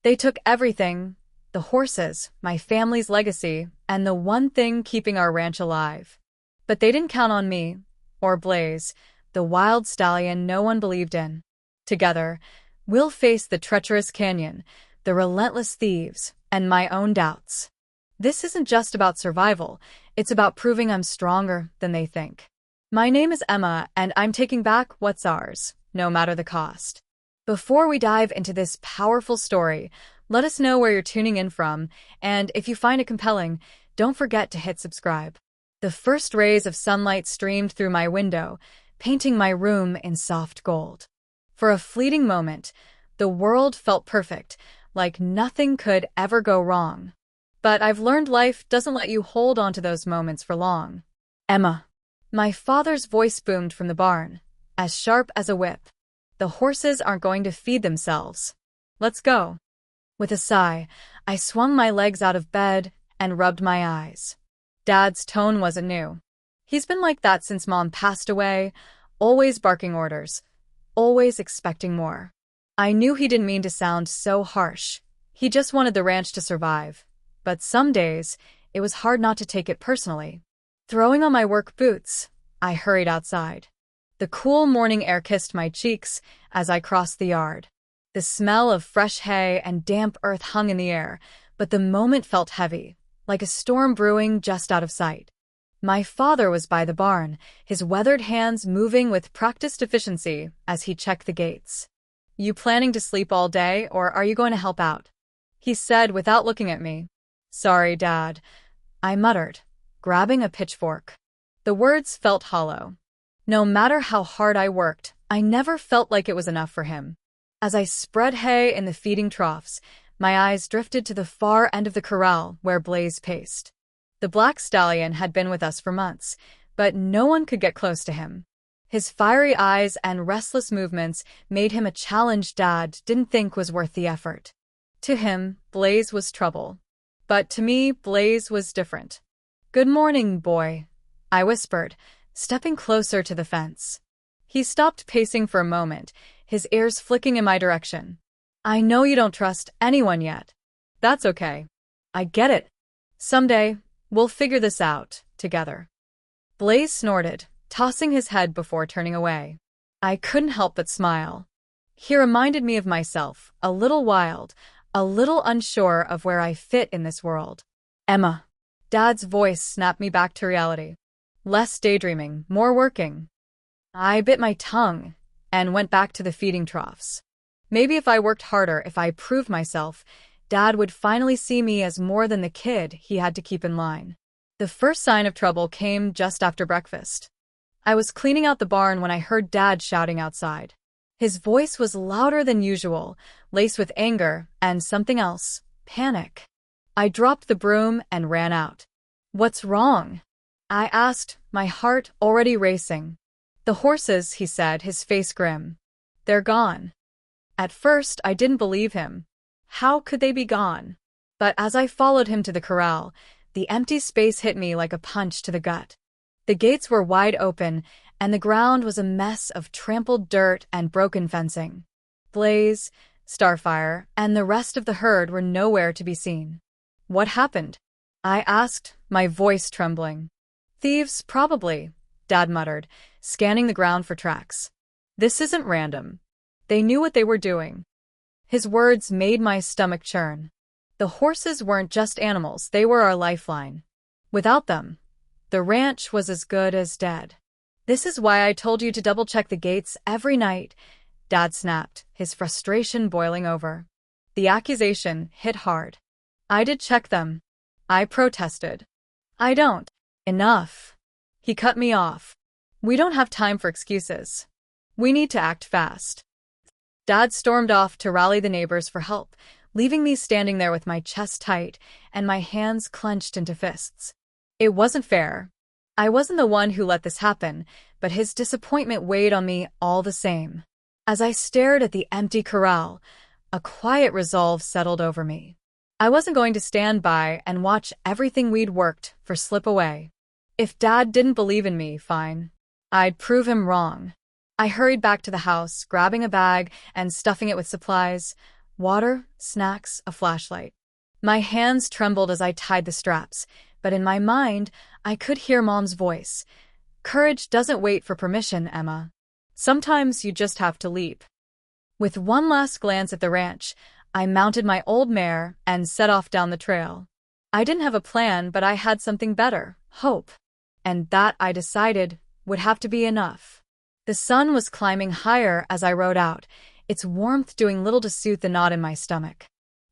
They took everything: the horses, my family's legacy, and the one thing keeping our ranch alive. But they didn't count on me, or Blaze, the wild stallion no one believed in. Together, we'll face the treacherous canyon, the relentless thieves, and my own doubts. This isn't just about survival, it's about proving I'm stronger than they think. My name is Emma, and I'm taking back what's ours, no matter the cost. Before we dive into this powerful story, let us know where you're tuning in from, and if you find it compelling, don't forget to hit subscribe. The first rays of sunlight streamed through my window, painting my room in soft gold. For a fleeting moment, the world felt perfect, like nothing could ever go wrong. But I've learned life doesn't let you hold on to those moments for long. Emma. My father's voice boomed from the barn, as sharp as a whip. The horses aren't going to feed themselves. Let's go. With a sigh, I swung my legs out of bed and rubbed my eyes. Dad's tone wasn't new. He's been like that since Mom passed away, always barking orders, always expecting more. I knew he didn't mean to sound so harsh. He just wanted the ranch to survive. But some days, it was hard not to take it personally. Throwing on my work boots, I hurried outside. The cool morning air kissed my cheeks as I crossed the yard. The smell of fresh hay and damp earth hung in the air, but the moment felt heavy, like a storm brewing just out of sight. My father was by the barn, his weathered hands moving with practiced efficiency as he checked the gates. "You planning to sleep all day, or are you going to help out?" he said without looking at me. "Sorry, Dad," I muttered, grabbing a pitchfork. The words felt hollow. No matter how hard I worked, I never felt like it was enough for him. As I spread hay in the feeding troughs, my eyes drifted to the far end of the corral where Blaze paced. The black stallion had been with us for months, but no one could get close to him. His fiery eyes and restless movements made him a challenge Dad didn't think was worth the effort. To him, Blaze was trouble. But to me, Blaze was different. "Good morning, boy," I whispered, stepping closer to the fence. He stopped pacing for a moment, his ears flicking in my direction. "I know you don't trust anyone yet. That's okay. I get it. Someday, we'll figure this out, together." Blaze snorted, tossing his head before turning away. I couldn't help but smile. He reminded me of myself, a little wild, a little unsure of where I fit in this world. "Emma." Dad's voice snapped me back to reality. Less daydreaming, more working. I bit my tongue and went back to the feeding troughs. Maybe if I worked harder, if I proved myself, Dad would finally see me as more than the kid he had to keep in line. The first sign of trouble came just after breakfast. I was cleaning out the barn when I heard Dad shouting outside. His voice was louder than usual, laced with anger and something else, panic. I dropped the broom and ran out. "What's wrong?" I asked, my heart already racing. "The horses," he said, his face grim. "They're gone." At first, I didn't believe him. How could they be gone? But as I followed him to the corral, the empty space hit me like a punch to the gut. The gates were wide open, and the ground was a mess of trampled dirt and broken fencing. Blaze, Starfire, and the rest of the herd were nowhere to be seen. "What happened?" I asked, my voice trembling. "Thieves, probably," Dad muttered, scanning the ground for tracks. "This isn't random. They knew what they were doing." His words made my stomach churn. The horses weren't just animals, they were our lifeline. Without them, the ranch was as good as dead. "This is why I told you to double-check the gates every night," Dad snapped, his frustration boiling over. The accusation hit hard. "I did check them," I protested. "I don't." "Enough." He cut me off. "We don't have time for excuses. We need to act fast." Dad stormed off to rally the neighbors for help, leaving me standing there with my chest tight and my hands clenched into fists. It wasn't fair. I wasn't the one who let this happen, but his disappointment weighed on me all the same. As I stared at the empty corral, a quiet resolve settled over me. I wasn't going to stand by and watch everything we'd worked for slip away. If Dad didn't believe in me, fine. I'd prove him wrong. I hurried back to the house, grabbing a bag and stuffing it with supplies. Water, snacks, a flashlight. My hands trembled as I tied the straps, but in my mind, I could hear Mom's voice. Courage doesn't wait for permission, Emma. Sometimes you just have to leap. With one last glance at the ranch, I mounted my old mare and set off down the trail. I didn't have a plan, but I had something better, hope. And that, I decided, would have to be enough. The sun was climbing higher as I rode out, its warmth doing little to soothe the knot in my stomach.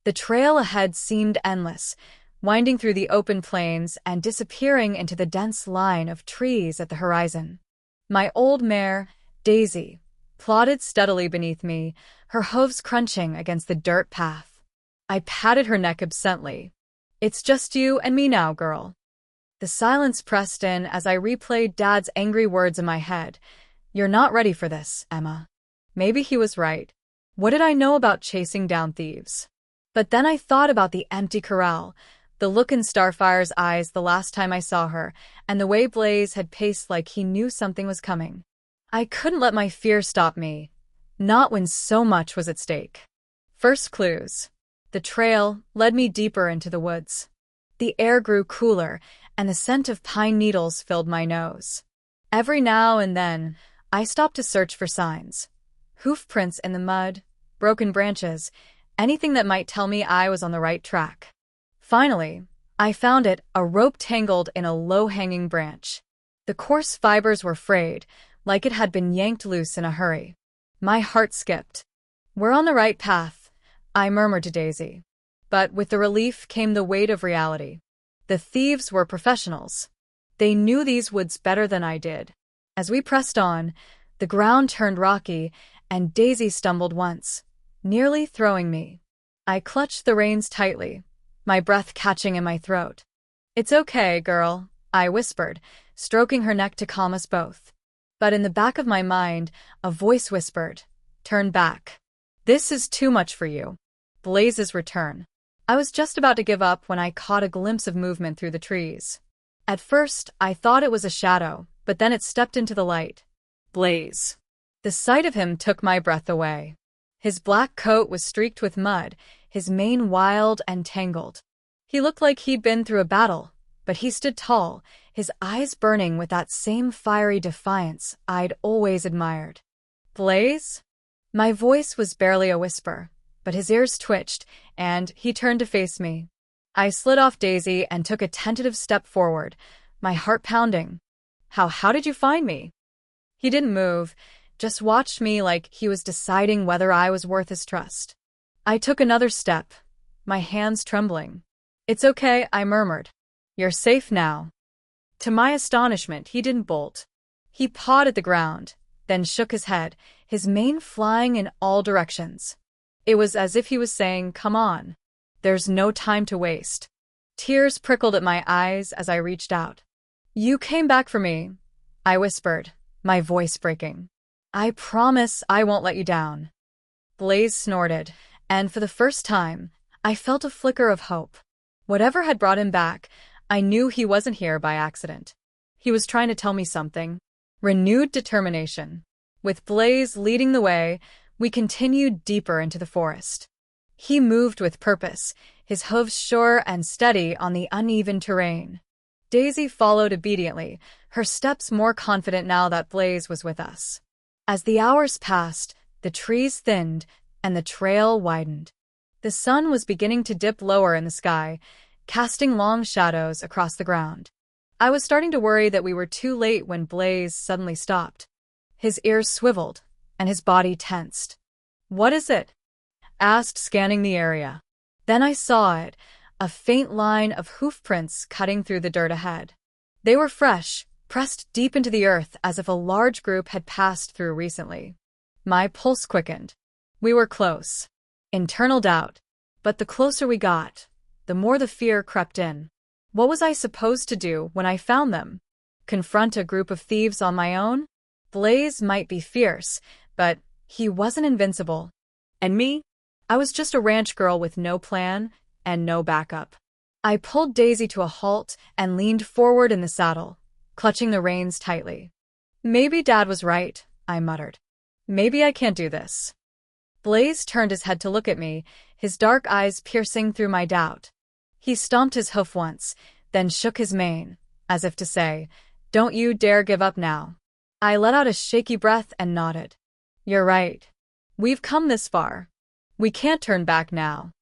The trail ahead seemed endless, winding through the open plains and disappearing into the dense line of trees at the horizon. My old mare, Daisy, plodded steadily beneath me, her hooves crunching against the dirt path. I patted her neck absently. "It's just you and me now, girl." The silence pressed in as I replayed Dad's angry words in my head. "You're not ready for this, Emma." Maybe he was right. What did I know about chasing down thieves? But then I thought about the empty corral, the look in Starfire's eyes the last time I saw her, and the way Blaze had paced like he knew something was coming. I couldn't let my fear stop me, not when so much was at stake. First clues. The trail led me deeper into the woods. The air grew cooler, and the scent of pine needles filled my nose. Every now and then, I stopped to search for signs. Hoof prints in the mud, broken branches, anything that might tell me I was on the right track. Finally, I found it, a rope tangled in a low-hanging branch. The coarse fibers were frayed, like it had been yanked loose in a hurry. My heart skipped. "We're on the right path," I murmured to Daisy. But with the relief came the weight of reality. The thieves were professionals. They knew these woods better than I did. As we pressed on, the ground turned rocky, and Daisy stumbled once, nearly throwing me. I clutched the reins tightly, my breath catching in my throat. "It's okay, girl," I whispered, stroking her neck to calm us both. But in the back of my mind, a voice whispered, "Turn back. This is too much for you." Blaze's return. I was just about to give up when I caught a glimpse of movement through the trees. At first, I thought it was a shadow, but then it stepped into the light. Blaze. The sight of him took my breath away. His black coat was streaked with mud, his mane wild and tangled. He looked like he'd been through a battle, but he stood tall, his eyes burning with that same fiery defiance I'd always admired. "Blaze?" My voice was barely a whisper, but his ears twitched, and he turned to face me. I slid off Daisy and took a tentative step forward, my heart pounding. How did you find me?" He didn't move, just watched me like he was deciding whether I was worth his trust. I took another step, my hands trembling. "It's okay," I murmured. "You're safe now." To my astonishment, he didn't bolt. He pawed at the ground, then shook his head, his mane flying in all directions. It was as if he was saying, "Come on. There's no time to waste." Tears prickled at my eyes as I reached out. "You came back for me," I whispered, my voice breaking. "I promise I won't let you down." Blaze snorted, and for the first time, I felt a flicker of hope. Whatever had brought him back, I knew he wasn't here by accident. He was trying to tell me something. Renewed determination. With Blaze leading the way, we continued deeper into the forest. He moved with purpose, his hooves sure and steady on the uneven terrain. Daisy followed obediently, her steps more confident now that Blaze was with us. As the hours passed, the trees thinned and the trail widened. The sun was beginning to dip lower in the sky, casting long shadows across the ground. I was starting to worry that we were too late when Blaze suddenly stopped. His ears swiveled, and his body tensed. "What is it?" asked, scanning the area. Then I saw it, a faint line of hoof prints cutting through the dirt ahead. They were fresh, pressed deep into the earth as if a large group had passed through recently. My pulse quickened. We were close. Internal doubt. But the closer we got, the more the fear crept in. What was I supposed to do when I found them? Confront a group of thieves on my own? Blaze might be fierce, but he wasn't invincible. And me? I was just a ranch girl with no plan and no backup. I pulled Daisy to a halt and leaned forward in the saddle, clutching the reins tightly. "Maybe Dad was right," I muttered. "Maybe I can't do this." Blaze turned his head to look at me, his dark eyes piercing through my doubt. He stomped his hoof once, then shook his mane, as if to say, "Don't you dare give up now." I let out a shaky breath and nodded. "You're right. We've come this far. We can't turn back now."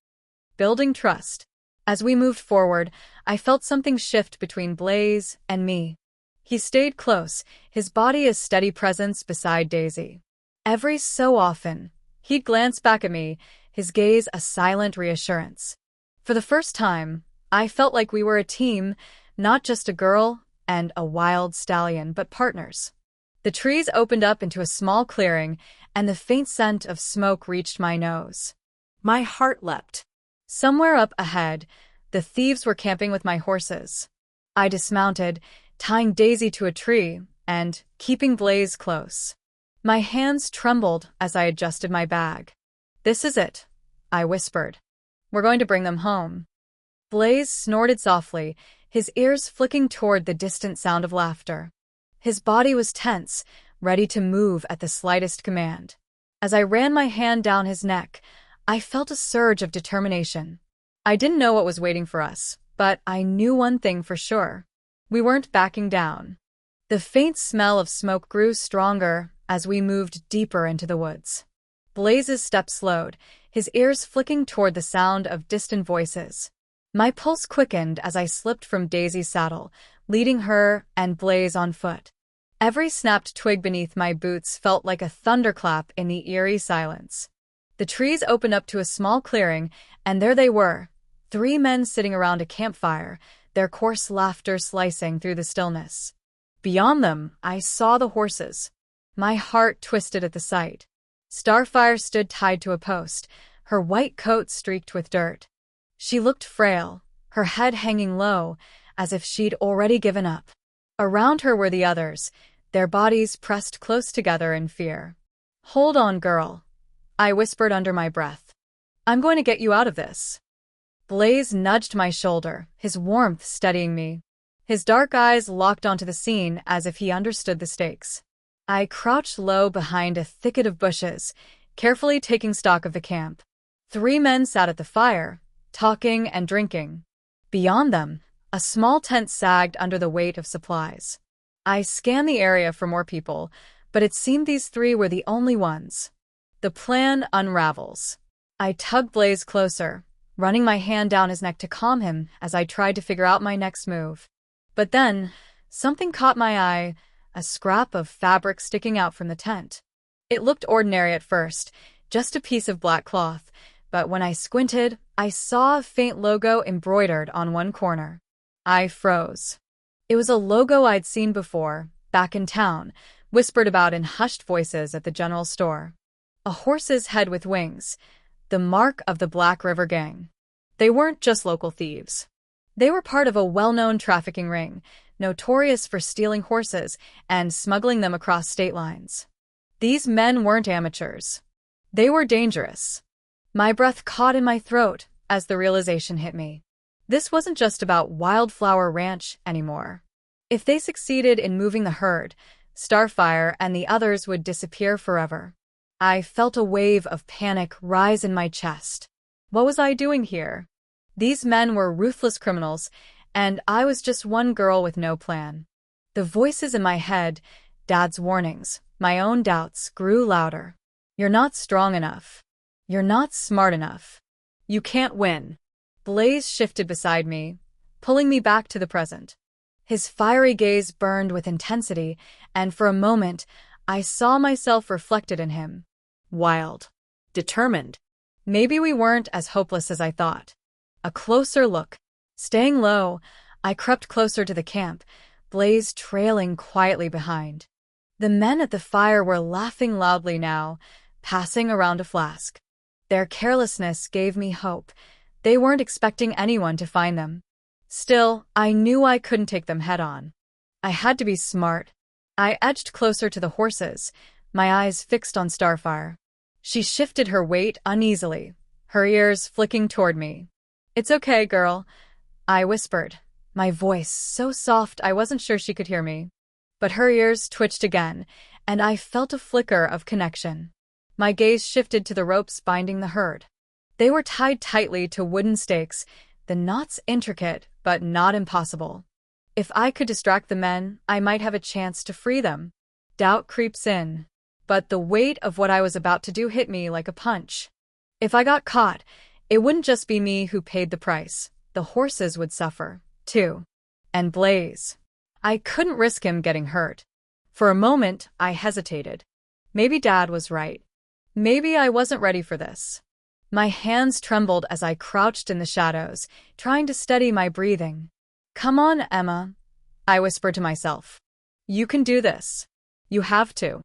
Building trust. As we moved forward, I felt something shift between Blaze and me. He stayed close, his body a steady presence beside Daisy. Every so often, he'd glance back at me, his gaze a silent reassurance. For the first time, I felt like we were a team, not just a girl and a wild stallion, but partners. The trees opened up into a small clearing, and the faint scent of smoke reached my nose. My heart leapt. Somewhere up ahead, the thieves were camping with my horses. I dismounted, tying Daisy to a tree and keeping Blaze close. My hands trembled as I adjusted my bag. "This is it," I whispered. "We're going to bring them home." Blaze snorted softly, his ears flicking toward the distant sound of laughter. His body was tense, ready to move at the slightest command. As I ran my hand down his neck, I felt a surge of determination. I didn't know what was waiting for us, but I knew one thing for sure. We weren't backing down. The faint smell of smoke grew stronger as we moved deeper into the woods. Blaze's steps slowed, his ears flicking toward the sound of distant voices. My pulse quickened as I slipped from Daisy's saddle, leading her and Blaze on foot. Every snapped twig beneath my boots felt like a thunderclap in the eerie silence. The trees opened up to a small clearing, and there they were, 3 men sitting around a campfire, their coarse laughter slicing through the stillness. Beyond them, I saw the horses. My heart twisted at the sight. Starfire stood tied to a post, her white coat streaked with dirt. She looked frail, her head hanging low, as if she'd already given up. Around her were the others, their bodies pressed close together in fear. "Hold on, girl," I whispered under my breath. "I'm going to get you out of this." Blaze nudged my shoulder, his warmth steadying me. His dark eyes locked onto the scene as if he understood the stakes. I crouched low behind a thicket of bushes, carefully taking stock of the camp. 3 men sat at the fire, talking and drinking. Beyond them, a small tent sagged under the weight of supplies. I scanned the area for more people, but it seemed these 3 were the only ones. The plan unravels. I tugged Blaze closer, running my hand down his neck to calm him as I tried to figure out my next move. But then, something caught my eye, a scrap of fabric sticking out from the tent. It looked ordinary at first, just a piece of black cloth, but when I squinted, I saw a faint logo embroidered on one corner. I froze. It was a logo I'd seen before, back in town, whispered about in hushed voices at the general store. A horse's head with wings, the mark of the Black River Gang. They weren't just local thieves. They were part of a well-known trafficking ring, notorious for stealing horses and smuggling them across state lines. These men weren't amateurs. They were dangerous. My breath caught in my throat as the realization hit me. This wasn't just about Wildflower Ranch anymore. If they succeeded in moving the herd, Starfire and the others would disappear forever. I felt a wave of panic rise in my chest. What was I doing here? These men were ruthless criminals, and I was just one girl with no plan. The voices in my head, Dad's warnings, my own doubts, grew louder. "You're not strong enough. You're not smart enough. You can't win." Blaze shifted beside me, pulling me back to the present. His fiery gaze burned with intensity, and for a moment, I saw myself reflected in him. Wild. Determined. Maybe we weren't as hopeless as I thought. A closer look. Staying low, I crept closer to the camp, Blaze trailing quietly behind. The men at the fire were laughing loudly now, passing around a flask. Their carelessness gave me hope. They weren't expecting anyone to find them. Still, I knew I couldn't take them head-on. I had to be smart. I edged closer to the horses, my eyes fixed on Starfire. She shifted her weight uneasily, her ears flicking toward me. "It's okay, girl," I whispered, my voice so soft I wasn't sure she could hear me. But her ears twitched again, and I felt a flicker of connection. My gaze shifted to the ropes binding the herd. They were tied tightly to wooden stakes, the knots intricate but not impossible. If I could distract the men, I might have a chance to free them. Doubt creeps in. But the weight of what I was about to do hit me like a punch. If I got caught, it wouldn't just be me who paid the price. The horses would suffer, too. And Blaze. I couldn't risk him getting hurt. For a moment, I hesitated. Maybe Dad was right. Maybe I wasn't ready for this. My hands trembled as I crouched in the shadows, trying to steady my breathing. "Come on, Emma," I whispered to myself. "You can do this. You have to."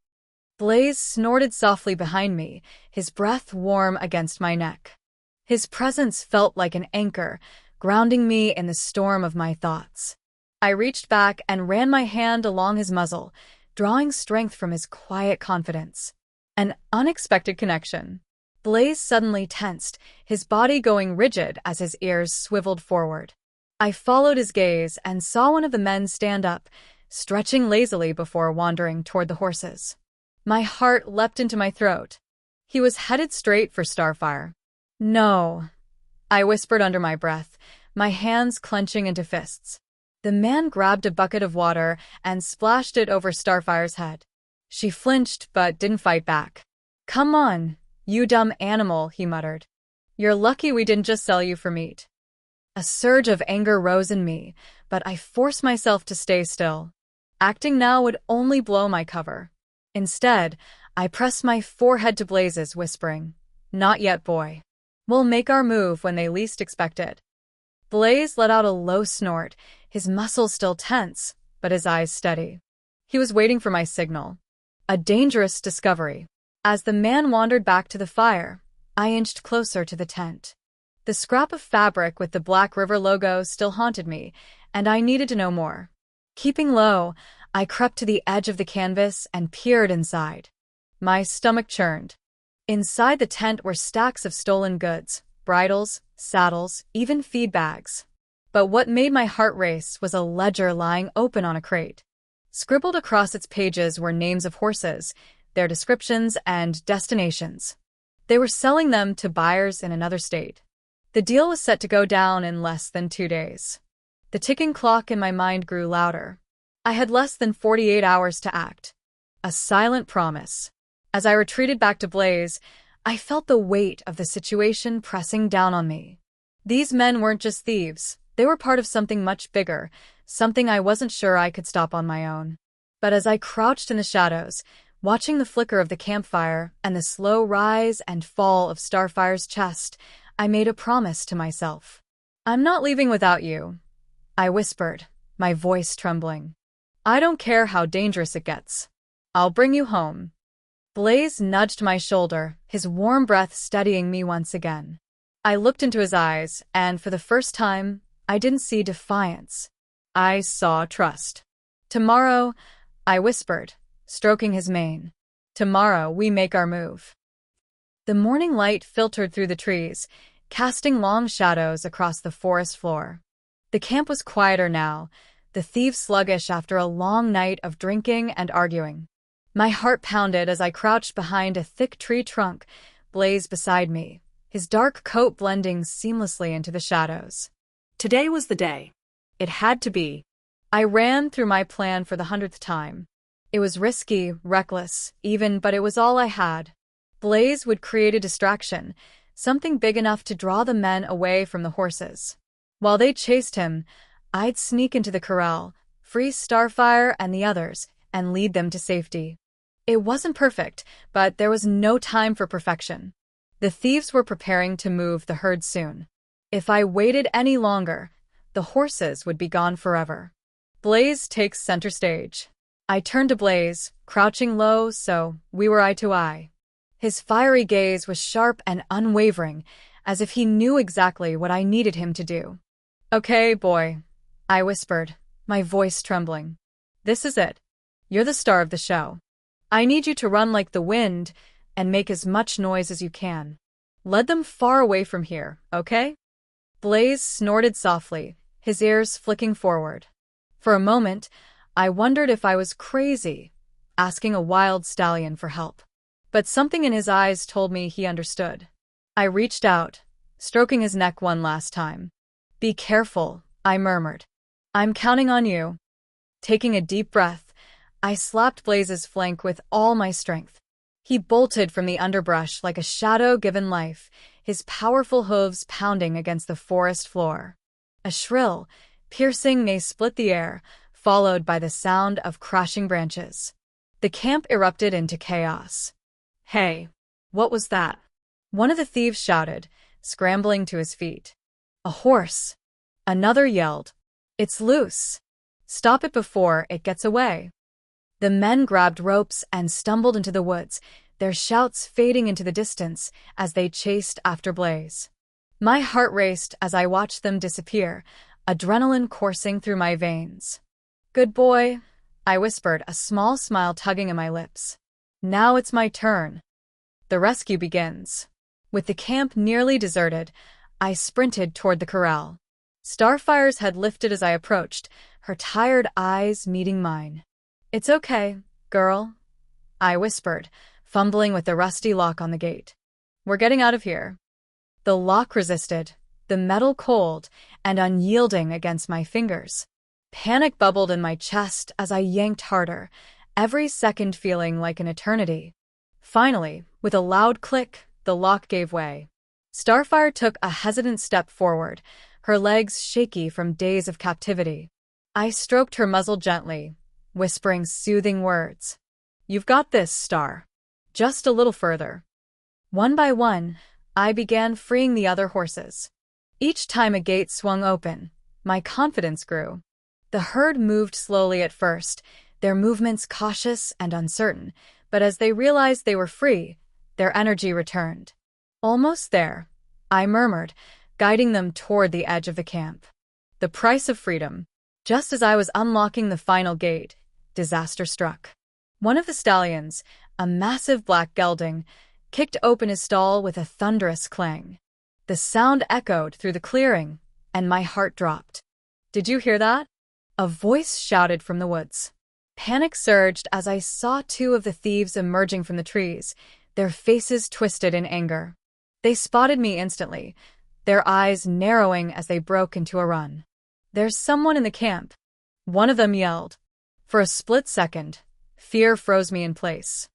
Blaze snorted softly behind me, his breath warm against my neck. His presence felt like an anchor, grounding me in the storm of my thoughts. I reached back and ran my hand along his muzzle, drawing strength from his quiet confidence. An unexpected connection. Blaze suddenly tensed, his body going rigid as his ears swiveled forward. I followed his gaze and saw one of the men stand up, stretching lazily before wandering toward the horses. My heart leapt into my throat. He was headed straight for Starfire. "No," I whispered under my breath, my hands clenching into fists. The man grabbed a bucket of water and splashed it over Starfire's head. She flinched but didn't fight back. "Come on, you dumb animal," he muttered. "You're lucky we didn't just sell you for meat." A surge of anger rose in me, but I forced myself to stay still. Acting now would only blow my cover. Instead, I pressed my forehead to Blaze's, whispering, "Not yet, boy. We'll make our move when they least expect it." Blaze let out a low snort, his muscles still tense, but his eyes steady. He was waiting for my signal. A dangerous discovery. As the man wandered back to the fire, I inched closer to the tent. The scrap of fabric with the Black River logo still haunted me, and I needed to know more. Keeping low, I crept to the edge of the canvas and peered inside. My stomach churned. Inside the tent were stacks of stolen goods, bridles, saddles, even feed bags. But what made my heart race was a ledger lying open on a crate. Scribbled across its pages were names of horses, their descriptions, and destinations. They were selling them to buyers in another state. The deal was set to go down in less than 2 days. The ticking clock in my mind grew louder. I had less than 48 hours to act. A silent promise. As I retreated back to Blaze, I felt the weight of the situation pressing down on me. These men weren't just thieves. They were part of something much bigger, something I wasn't sure I could stop on my own. But as I crouched in the shadows, watching the flicker of the campfire and the slow rise and fall of Starfire's chest, I made a promise to myself. "I'm not leaving without you," I whispered, my voice trembling. "I don't care how dangerous it gets. I'll bring you home." Blaze nudged my shoulder, his warm breath steadying me once again. I looked into his eyes, and for the first time, I didn't see defiance. I saw trust. "Tomorrow," I whispered, stroking his mane. "Tomorrow we make our move." The morning light filtered through the trees, casting long shadows across the forest floor. The camp was quieter now, the thieves sluggish after a long night of drinking and arguing. My heart pounded as I crouched behind a thick tree trunk, Blaze beside me, his dark coat blending seamlessly into the shadows. Today was the day. It had to be. I ran through my plan for the 100th time. It was risky, reckless, even, but it was all I had. Blaze would create a distraction, something big enough to draw the men away from the horses. While they chased him, I'd sneak into the corral, free Starfire and the others, and lead them to safety. It wasn't perfect, but there was no time for perfection. The thieves were preparing to move the herd soon. If I waited any longer, the horses would be gone forever. Blaze takes center stage. I turned to Blaze, crouching low so we were eye to eye. His fiery gaze was sharp and unwavering, as if he knew exactly what I needed him to do. "Okay, boy," I whispered, my voice trembling. "This is it. You're the star of the show. I need you to run like the wind and make as much noise as you can. Lead them far away from here, okay?" Blaze snorted softly, his ears flicking forward. For a moment, I wondered if I was crazy, asking a wild stallion for help. but something in his eyes told me he understood. I reached out, stroking his neck one last time. "Be careful," I murmured. "I'm counting on you." Taking a deep breath, I slapped Blaze's flank with all my strength. He bolted from the underbrush like a shadow given life, his powerful hooves pounding against the forest floor. A shrill, piercing neigh split the air, followed by the sound of crashing branches. The camp erupted into chaos. "Hey, what was that?" One of the thieves shouted, scrambling to his feet. "A horse!" Another yelled. "It's loose. Stop it before it gets away." The men grabbed ropes and stumbled into the woods, their shouts fading into the distance as they chased after Blaze. My heart raced as I watched them disappear, adrenaline coursing through my veins. "Good boy," I whispered, a small smile tugging at my lips. "Now it's my turn." The rescue begins. With the camp nearly deserted, I sprinted toward the corral. Starfire's head lifted as I approached, her tired eyes meeting mine. "It's okay, girl," I whispered, fumbling with the rusty lock on the gate. "We're getting out of here." The lock resisted, the metal cold and unyielding against my fingers. Panic bubbled in my chest as I yanked harder, every second feeling like an eternity. Finally, with a loud click, the lock gave way. Starfire took a hesitant step forward, her legs shaky from days of captivity. I stroked her muzzle gently, whispering soothing words. "You've got this, Star. Just a little further." One by one, I began freeing the other horses. Each time a gate swung open, my confidence grew. The herd moved slowly at first, their movements cautious and uncertain, but as they realized they were free, their energy returned. "Almost there," I murmured, guiding them toward the edge of the camp. The price of freedom. Just as I was unlocking the final gate, disaster struck. One of the stallions, a massive black gelding, kicked open his stall with a thunderous clang. The sound echoed through the clearing, and my heart dropped. "Did you hear that?" A voice shouted from the woods. Panic surged as I saw two of the thieves emerging from the trees, their faces twisted in anger. They spotted me instantly, their eyes narrowing as they broke into a run. "There's someone in the camp," one of them yelled. For a split second, fear froze me in place.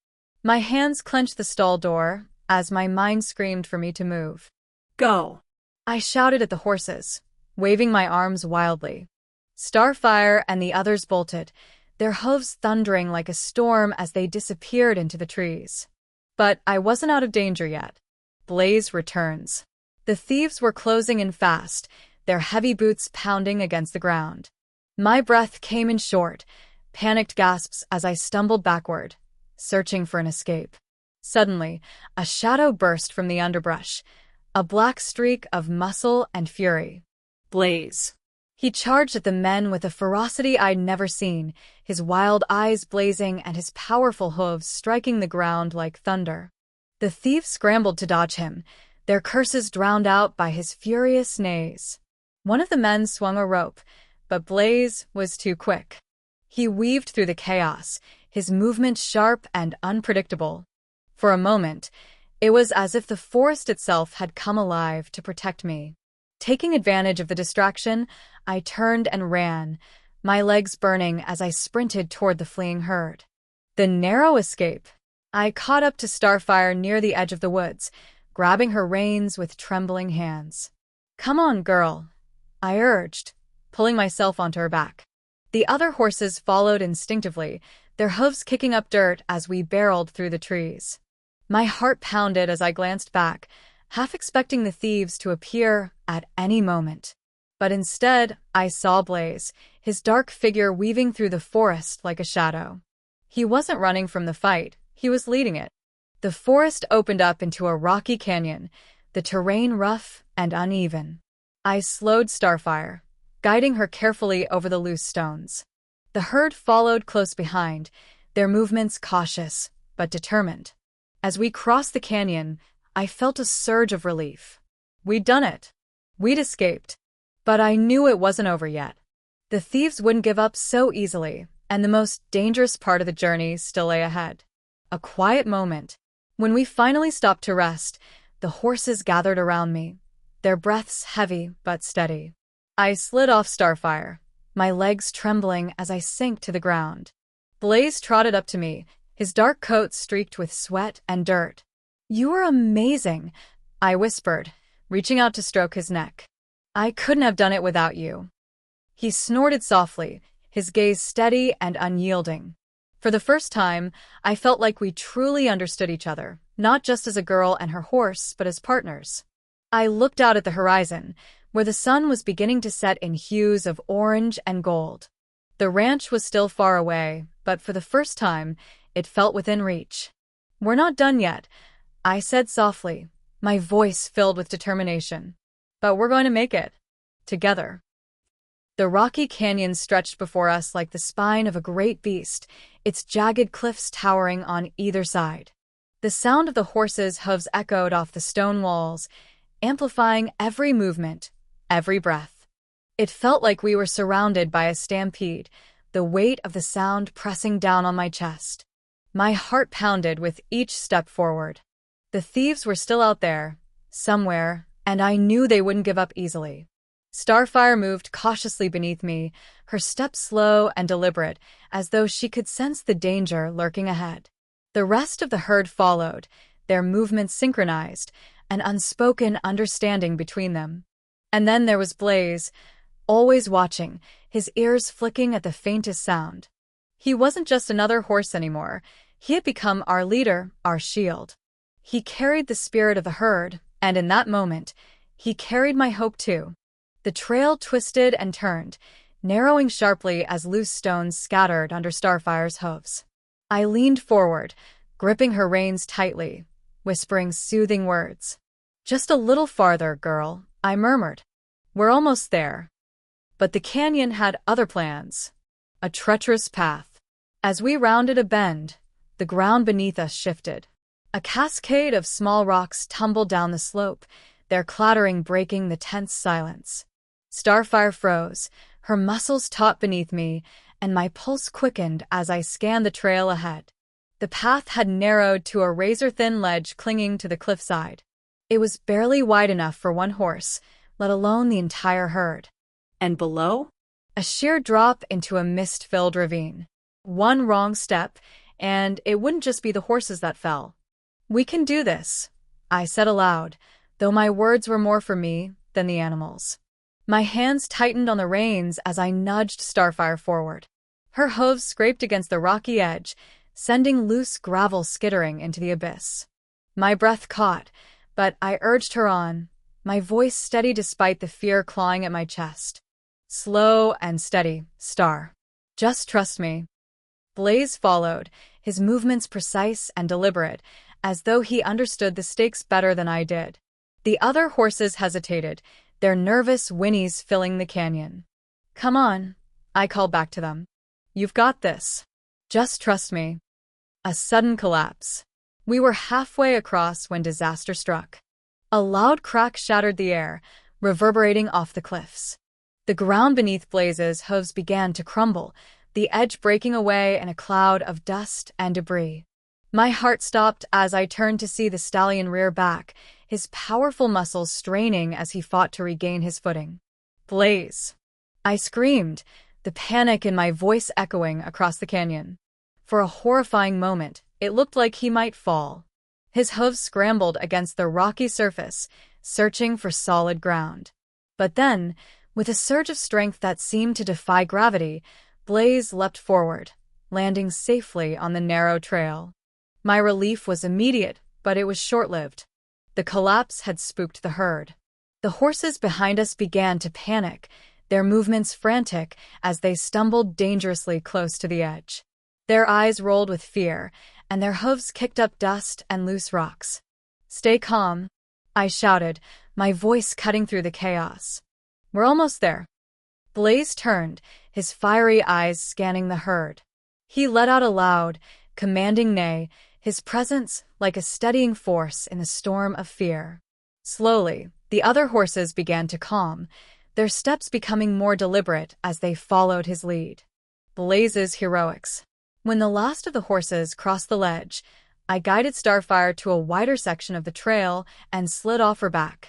My hands clenched the stall door as my mind screamed for me to move. "Go!" I shouted at the horses, waving my arms wildly. Starfire and the others bolted, their hooves thundering like a storm as they disappeared into the trees. But I wasn't out of danger yet. Blaze returns. The thieves were closing in fast, their heavy boots pounding against the ground. My breath came in short, panicked gasps as I stumbled backward, searching for an escape. Suddenly, a shadow burst from the underbrush, a black streak of muscle and fury. Blaze. He charged at the men with a ferocity I'd never seen, his wild eyes blazing and his powerful hooves striking the ground like thunder. The thieves scrambled to dodge him, their curses drowned out by his furious neighs. One of the men swung a rope, but Blaze was too quick. He weaved through the chaos, his movement sharp and unpredictable. For a moment, it was as if the forest itself had come alive to protect me. Taking advantage of the distraction, I turned and ran, my legs burning as I sprinted toward the fleeing herd. The narrow escape. I caught up to Starfire near the edge of the woods, grabbing her reins with trembling hands. "Come on, girl," I urged, pulling myself onto her back. The other horses followed instinctively, their hooves kicking up dirt as we barreled through the trees. My heart pounded as I glanced back, half expecting the thieves to appear at any moment. But instead, I saw Blaze, his dark figure weaving through the forest like a shadow. He wasn't running from the fight, he was leading it. The forest opened up into a rocky canyon, the terrain rough and uneven. I slowed Starfire, guiding her carefully over the loose stones. The herd followed close behind, their movements cautious but determined. As we crossed the canyon, I felt a surge of relief. We'd done it. We'd escaped. But I knew it wasn't over yet. The thieves wouldn't give up so easily, and the most dangerous part of the journey still lay ahead. A quiet moment. When we finally stopped to rest, the horses gathered around me, their breaths heavy but steady. I slid off Starfire, my legs trembling as I sank to the ground. Blaze trotted up to me, his dark coat streaked with sweat and dirt. "You are amazing," I whispered, reaching out to stroke his neck. "I couldn't have done it without you." He snorted softly, his gaze steady and unyielding. For the first time, I felt like we truly understood each other, not just as a girl and her horse, but as partners. I looked out at the horizon, where the sun was beginning to set in hues of orange and gold. The ranch was still far away, but for the first time, it felt within reach. "We're not done yet," I said softly, my voice filled with determination. "But we're going to make it. Together." The rocky canyon stretched before us like the spine of a great beast, its jagged cliffs towering on either side. The sound of the horses' hooves echoed off the stone walls, amplifying every movement, every breath. It felt like we were surrounded by a stampede, the weight of the sound pressing down on my chest. My heart pounded with each step forward. The thieves were still out there, somewhere, and I knew they wouldn't give up easily. Starfire moved cautiously beneath me, her steps slow and deliberate, as though she could sense the danger lurking ahead. The rest of the herd followed, their movements synchronized, an unspoken understanding between them. And then there was Blaze, always watching, his ears flicking at the faintest sound. He wasn't just another horse anymore. He had become our leader, our shield. He carried the spirit of the herd, and in that moment, he carried my hope too. The trail twisted and turned, narrowing sharply as loose stones scattered under Starfire's hooves. I leaned forward, gripping her reins tightly, whispering soothing words. "Just a little farther, girl," I murmured. "We're almost there." But the canyon had other plans. A treacherous path. As we rounded a bend, the ground beneath us shifted. A cascade of small rocks tumbled down the slope, their clattering breaking the tense silence. Starfire froze, her muscles taut beneath me, and my pulse quickened as I scanned the trail ahead. The path had narrowed to a razor-thin ledge clinging to the cliffside. It was barely wide enough for one horse, let alone the entire herd. And below? A sheer drop into a mist-filled ravine. One wrong step, and it wouldn't just be the horses that fell. "We can do this," I said aloud, though my words were more for me than the animals. My hands tightened on the reins as I nudged Starfire forward. Her hooves scraped against the rocky edge, sending loose gravel skittering into the abyss. My breath caught, but I urged her on, my voice steady despite the fear clawing at my chest. "Slow and steady, Star. Just trust me." Blaze followed, his movements precise and deliberate, as though he understood the stakes better than I did. The other horses hesitated, their nervous whinnies filling the canyon. "Come on," I called back to them. "You've got this. Just trust me." A sudden collapse. We were halfway across when disaster struck. A loud crack shattered the air, reverberating off the cliffs. The ground beneath Blaze's hooves began to crumble, the edge breaking away in a cloud of dust and debris. My heart stopped as I turned to see the stallion rear back, his powerful muscles straining as he fought to regain his footing. "Blaze!" I screamed, the panic in my voice echoing across the canyon. For a horrifying moment, it looked like he might fall. His hooves scrambled against the rocky surface, searching for solid ground. But then, with a surge of strength that seemed to defy gravity, Blaze leapt forward, landing safely on the narrow trail. My relief was immediate, but it was short-lived. The collapse had spooked the herd. The horses behind us began to panic, their movements frantic as they stumbled dangerously close to the edge. Their eyes rolled with fear, and their hooves kicked up dust and loose rocks. "Stay calm," I shouted, my voice cutting through the chaos. "We're almost there." Blaze turned, his fiery eyes scanning the herd. He let out a loud, commanding neigh, his presence like a steadying force in a storm of fear. Slowly, the other horses began to calm, their steps becoming more deliberate as they followed his lead. Blaze's heroics. When the last of the horses crossed the ledge, I guided Starfire to a wider section of the trail and slid off her back.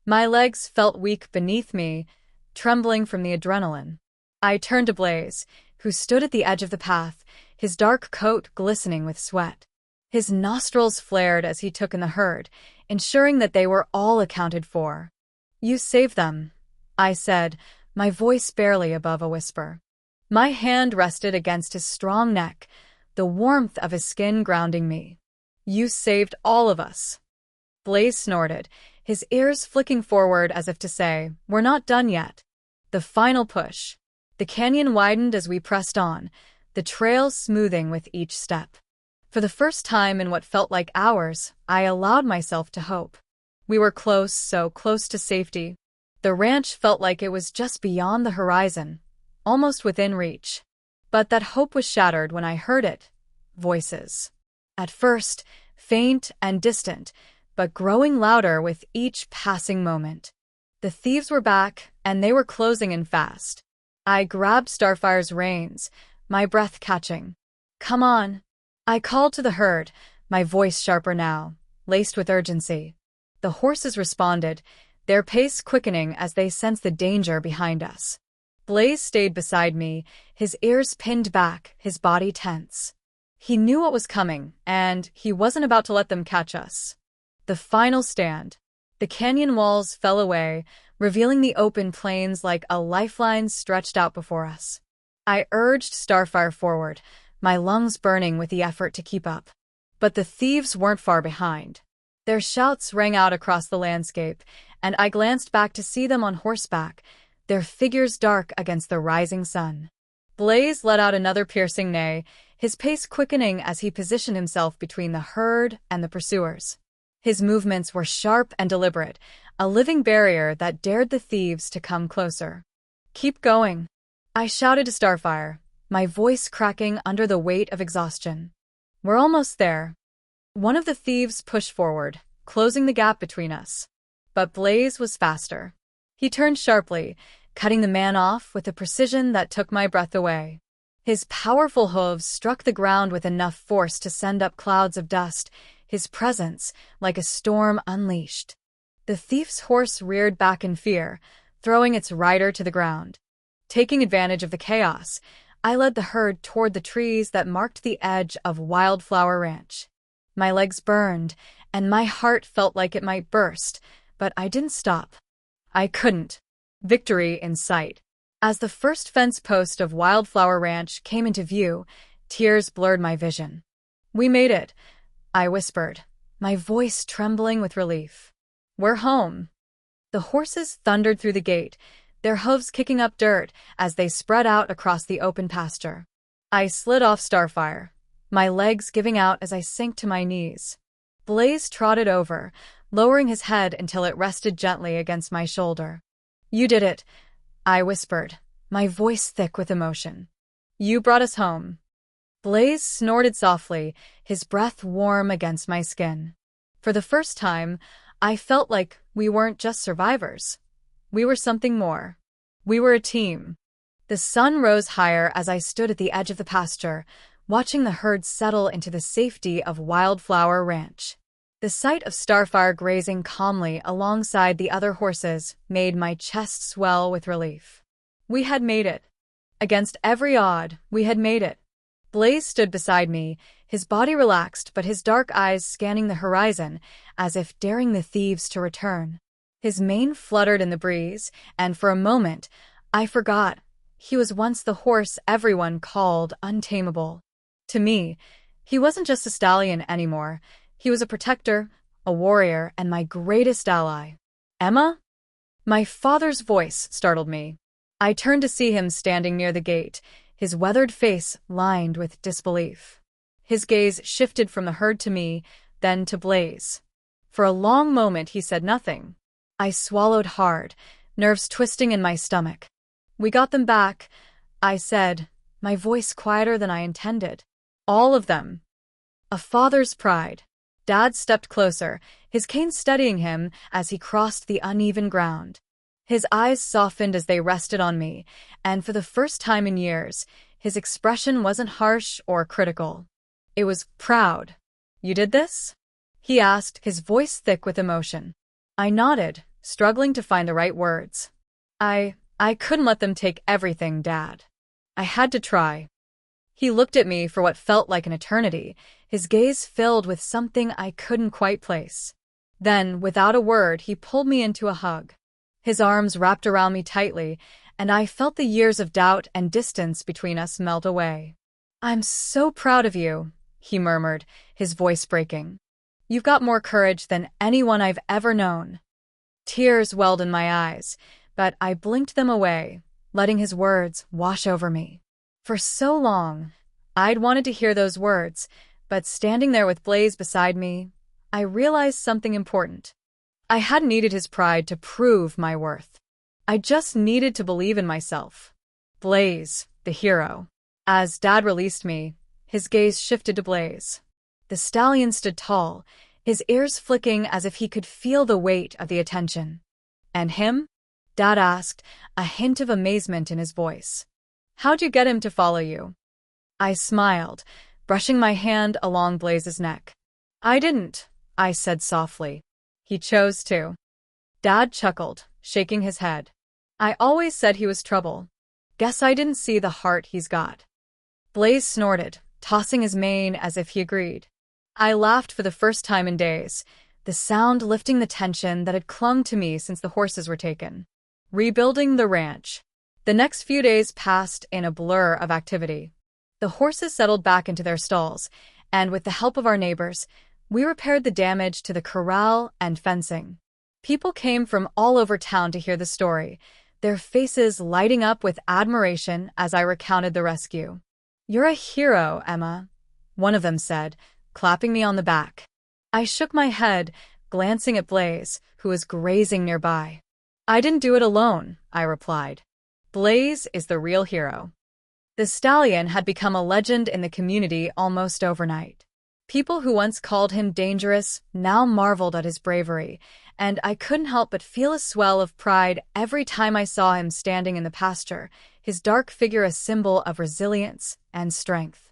My legs felt weak beneath me, trembling from the adrenaline. I turned to Blaze, who stood at the edge of the path, his dark coat glistening with sweat. His nostrils flared as he took in the herd, ensuring that they were all accounted for. "You saved them," I said, my voice barely above a whisper. My hand rested against his strong neck, the warmth of his skin grounding me. "You saved all of us." Blaze snorted, his ears flicking forward as if to say, "We're not done yet." The final push. The canyon widened as we pressed on, the trail smoothing with each step. For the first time in what felt like hours, I allowed myself to hope. We were close, so close to safety. The ranch felt like it was just beyond the horizon, almost within reach. But that hope was shattered when I heard it. Voices. At first, faint and distant, but growing louder with each passing moment. The thieves were back, and they were closing in fast. I grabbed Starfire's reins, my breath catching. "Come on." I called to the herd, my voice sharper now, laced with urgency. The horses responded, their pace quickening as they sensed the danger behind us. Blaze stayed beside me, his ears pinned back, his body tense. He knew what was coming, and he wasn't about to let them catch us. The final stand. The canyon walls fell away, revealing the open plains like a lifeline stretched out before us. I urged Starfire forward, my lungs burning with the effort to keep up. But the thieves weren't far behind. Their shouts rang out across the landscape, and I glanced back to see them on horseback, their figures dark against the rising sun. Blaze let out another piercing neigh, his pace quickening as he positioned himself between the herd and the pursuers. His movements were sharp and deliberate, a living barrier that dared the thieves to come closer. "Keep going," I shouted to Starfire, my voice cracking under the weight of exhaustion. "We're almost there." One of the thieves pushed forward, closing the gap between us. But Blaze was faster. He turned sharply, cutting the man off with a precision that took my breath away. His powerful hooves struck the ground with enough force to send up clouds of dust, his presence like a storm unleashed. The thief's horse reared back in fear, throwing its rider to the ground. Taking advantage of the chaos, I led the herd toward the trees that marked the edge of Wildflower Ranch. My legs burned, and my heart felt like it might burst, but I didn't stop. I couldn't. Victory in sight. As the first fence post of Wildflower Ranch came into view, tears blurred my vision. "We made it," I whispered, my voice trembling with relief. "We're home." The horses thundered through the gate, their hooves kicking up dirt as they spread out across the open pasture. I slid off Starfire, my legs giving out as I sank to my knees. Blaze trotted over, lowering his head until it rested gently against my shoulder. "You did it," I whispered, my voice thick with emotion. "You brought us home." Blaze snorted softly, his breath warm against my skin. For the first time, I felt like we weren't just survivors. We were something more. We were a team. The sun rose higher as I stood at the edge of the pasture, watching the herd settle into the safety of Wildflower Ranch. The sight of Starfire grazing calmly alongside the other horses made my chest swell with relief. We had made it. Against every odd, we had made it. Blaze stood beside me, his body relaxed but his dark eyes scanning the horizon as if daring the thieves to return. His mane fluttered in the breeze, and for a moment, I forgot he was once the horse everyone called untamable. To me, he wasn't just a stallion anymore. He was a protector, a warrior, and my greatest ally. "Emma?" My father's voice startled me. I turned to see him standing near the gate, his weathered face lined with disbelief. His gaze shifted from the herd to me, then to Blaze. For a long moment he said nothing. I swallowed hard, nerves twisting in my stomach. "We got them back," I said, my voice quieter than I intended. "All of them." A father's pride. Dad stepped closer, his cane steadying him as he crossed the uneven ground. His eyes softened as they rested on me, and for the first time in years, his expression wasn't harsh or critical. It was proud. You did this? He asked, his voice thick with emotion. I nodded, struggling to find the right words. I couldn't let them take everything, Dad. I had to try. He looked at me for what felt like an eternity, his gaze filled with something I couldn't quite place. Then, without a word, he pulled me into a hug. His arms wrapped around me tightly, and I felt the years of doubt and distance between us melt away. I'm so proud of you, he murmured, his voice breaking. You've got more courage than anyone I've ever known. Tears welled in my eyes, but I blinked them away, letting his words wash over me. For so long, I'd wanted to hear those words, but standing there with Blaze beside me, I realized something important. I hadn't needed his pride to prove my worth. I just needed to believe in myself. Blaze, the hero. As Dad released me, his gaze shifted to Blaze. The stallion stood tall, his ears flicking as if he could feel the weight of the attention. And him? Dad asked, a hint of amazement in his voice. How'd you get him to follow you? I smiled, brushing my hand along Blaze's neck. I didn't, I said softly. He chose to. Dad chuckled, shaking his head. I always said he was trouble. Guess I didn't see the heart he's got. Blaze snorted, tossing his mane as if he agreed. I laughed for the first time in days, the sound lifting the tension that had clung to me since the horses were taken. Rebuilding the ranch. The next few days passed in a blur of activity. The horses settled back into their stalls, and with the help of our neighbors, we repaired the damage to the corral and fencing. People came from all over town to hear the story, their faces lighting up with admiration as I recounted the rescue. You're a hero, Emma, one of them said, clapping me on the back. I shook my head, glancing at Blaze, who was grazing nearby. I didn't do it alone, I replied. Blaze is the real hero. The stallion had become a legend in the community almost overnight. People who once called him dangerous now marveled at his bravery, and I couldn't help but feel a swell of pride every time I saw him standing in the pasture, his dark figure a symbol of resilience and strength.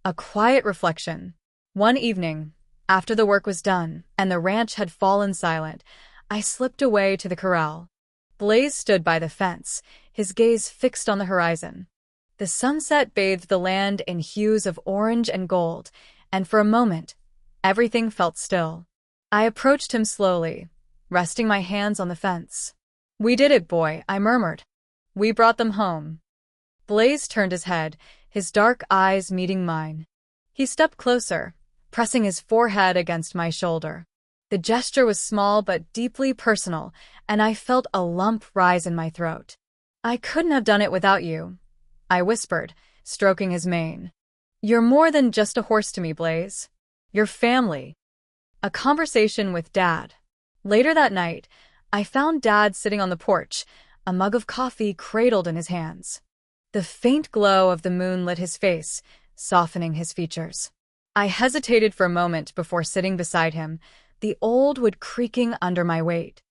A quiet reflection. One evening, after the work was done and the ranch had fallen silent, I slipped away to the corral. Blaze stood by the fence, his gaze fixed on the horizon. The sunset bathed the land in hues of orange and gold, and for a moment, everything felt still. I approached him slowly, resting my hands on the fence. We did it, boy, I murmured. We brought them home. Blaze turned his head, his dark eyes meeting mine. He stepped closer, pressing his forehead against my shoulder. The gesture was small but deeply personal, and I felt a lump rise in my throat. I couldn't have done it without you, I whispered, stroking his mane. You're more than just a horse to me, Blaze. You're family. A conversation with Dad. Later that night, I found Dad sitting on the porch, a mug of coffee cradled in his hands. The faint glow of the moon lit his face, softening his features. I hesitated for a moment before sitting beside him, the old wood creaking under my weight.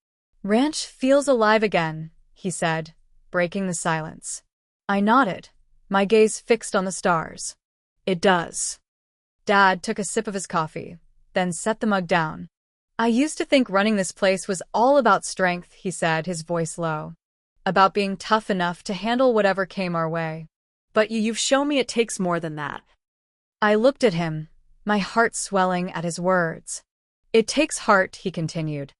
Ranch feels alive again, he said, breaking the silence. I nodded, my gaze fixed on the stars. It does. Dad took a sip of his coffee, then set the mug down. I used to think running this place was all about strength, he said, his voice low. About being tough enough to handle whatever came our way. But you've shown me it takes more than that. I looked at him, my heart swelling at his words. It takes heart, he continued.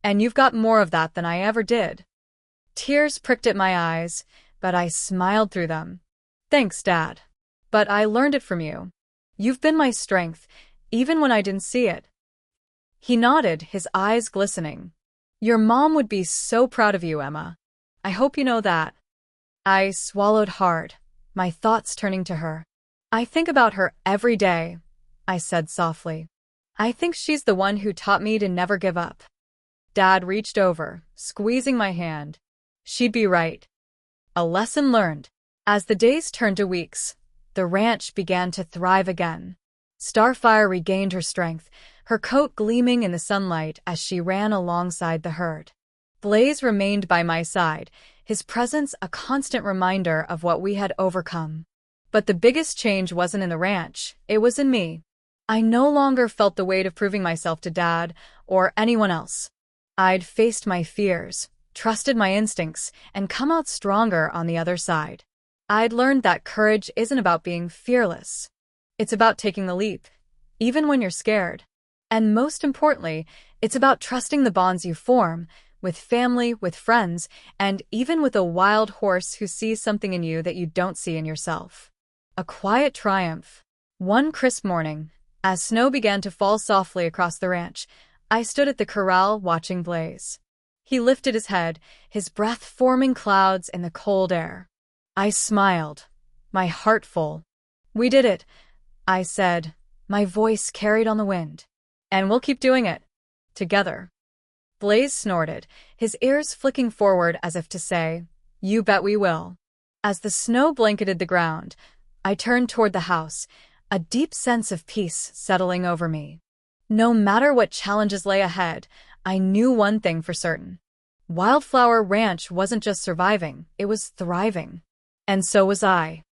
And you've got more of that than I ever did. Tears pricked at my eyes, but I smiled through them. Thanks, Dad. But I learned it from you. You've been my strength, even when I didn't see it. He nodded, his eyes glistening. Your mom would be so proud of you, Emma. I hope you know that. I swallowed hard, my thoughts turning to her. I think about her every day, I said softly. I think she's the one who taught me to never give up. Dad reached over, squeezing my hand. She'd be right. A lesson learned. As the days turned to weeks, the ranch began to thrive again. Starfire regained her strength, her coat gleaming in the sunlight as she ran alongside the herd. Blaze remained by my side, his presence a constant reminder of what we had overcome. But the biggest change wasn't in the ranch, it was in me. I no longer felt the weight of proving myself to Dad or anyone else. I'd faced my fears, trusted my instincts, and come out stronger on the other side. I'd learned that courage isn't about being fearless. It's about taking the leap, even when you're scared. And most importantly, it's about trusting the bonds you form with family, with friends, and even with a wild horse who sees something in you that you don't see in yourself. A quiet triumph. One crisp morning, as snow began to fall softly across the ranch, I stood at the corral watching Blaze. He lifted his head, his breath forming clouds in the cold air. I smiled, my heart full. "We did it," I said, my voice carried on the wind. "And we'll keep doing it. Together." Blaze snorted, his ears flicking forward as if to say, "You bet we will." As the snow blanketed the ground, I turned toward the house, a deep sense of peace settling over me. No matter what challenges lay ahead, I knew one thing for certain. Wildflower Ranch wasn't just surviving, it was thriving. And so was I.